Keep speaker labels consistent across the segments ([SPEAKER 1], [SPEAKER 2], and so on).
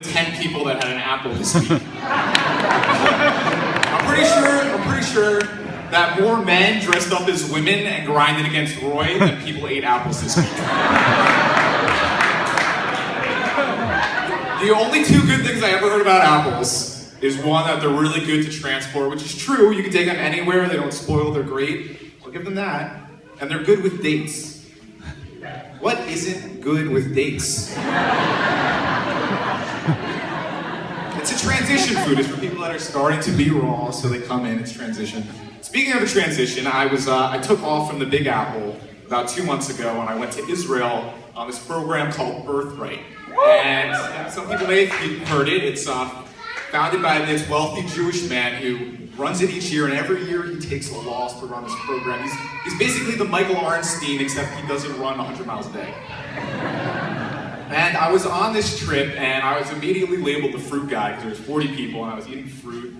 [SPEAKER 1] 10 people that had an apple this week. I'm pretty sure that more men dressed up as women and grinded against Roy than people ate apples this week. The only two good things I ever heard about apples is one, that they're really good to transport, which is true. You can take them anywhere, they don't spoil, they're great. I'll give them that. And they're good with dates. What isn't good with dates? It's a transition food. It's for people that are starting to be raw, so they come in, it's transition. Speaking of a transition, I took off from the Big Apple about 2 months ago, and I went to Israel on this program called Birthright. And some people may have heard it. It's founded by this wealthy Jewish man who runs it each year, and every year he takes a loss to run this program. He's basically the Michael Arnstein, except he doesn't run 100 miles a day. And I was on this trip, and I was immediately labeled the fruit guy, because there was 40 people, and I was eating fruit.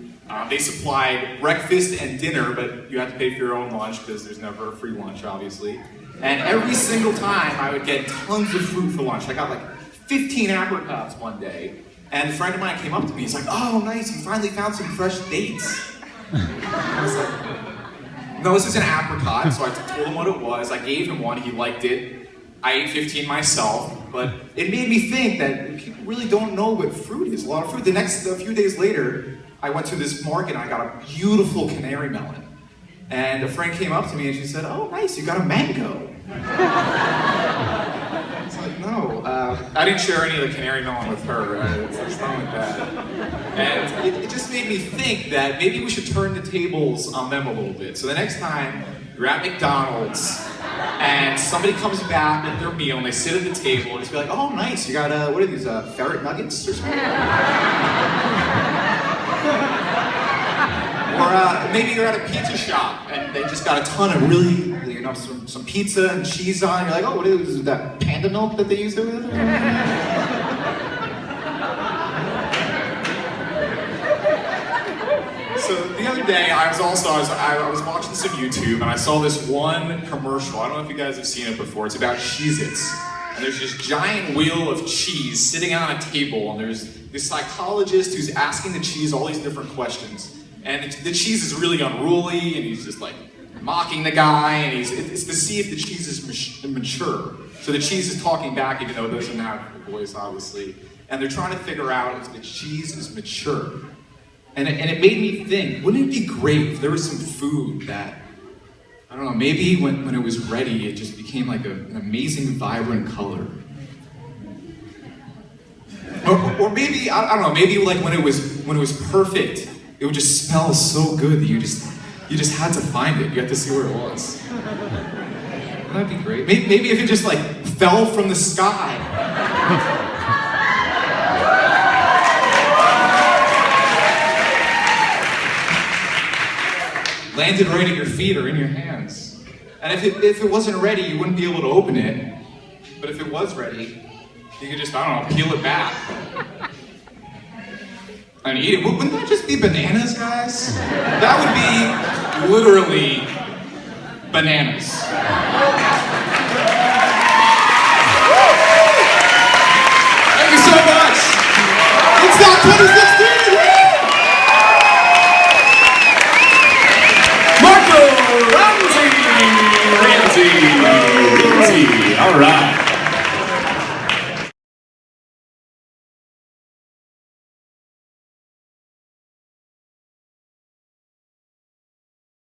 [SPEAKER 1] They supplied breakfast and dinner, but you had to pay for your own lunch, because there's never a free lunch, obviously. And every single time, I would get tons of fruit for lunch. I got like 15 apricots one day, and a friend of mine came up to me, he's like, "Oh, nice, you finally found some fresh dates." I was like, "No, this is an apricot," so I told him what it was. I gave him one, he liked it. I ate 15 myself, but it made me think that people really don't know what fruit is. A lot of fruit. A few days later, I went to this market and I got a beautiful canary melon. And a friend came up to me and she said, "Oh, nice, you got a mango." I was like, "No, I didn't share any of the canary melon with her. It's not like that." And it just made me think that maybe we should turn the tables on them a little bit. So the next time you're at McDonald's and somebody comes back with their meal and they sit at the table and just be like, "Oh, nice, you got, what are these, ferret nuggets or something?" Or maybe you're at a pizza shop and they just got a ton of really, some pizza and cheese on. You're like, "Oh, what is that, panda milk that they use over there?" So the other day, I was watching some YouTube and I saw this one commercial. I don't know if you guys have seen it before. It's about Cheez-Its. And there's this giant wheel of cheese sitting on a table, and there's this psychologist who's asking the cheese all these different questions. And the cheese is really unruly, and he's just like mocking the guy, and it's to see if the cheese is mature. So the cheese is talking back, even though it doesn't have a voice, obviously. And they're trying to figure out if the cheese is mature. And it made me think, wouldn't it be great if there was some food that, I don't know, maybe when it was ready, it just became like an amazing, vibrant color. Or maybe, I don't know, maybe like when it was perfect, it would just smell so good that you just had to find it. You had to see where it was. That'd be great. Maybe if it just like fell from the sky. Landed right at your feet or in your hands. And if it wasn't ready, you wouldn't be able to open it. But if it was ready, you could just, I don't know, peel it back and eat it. Wouldn't that just be bananas, guys? That would be literally bananas. Thank you so much. Woodstock 2016! Marco Ranzi! All right.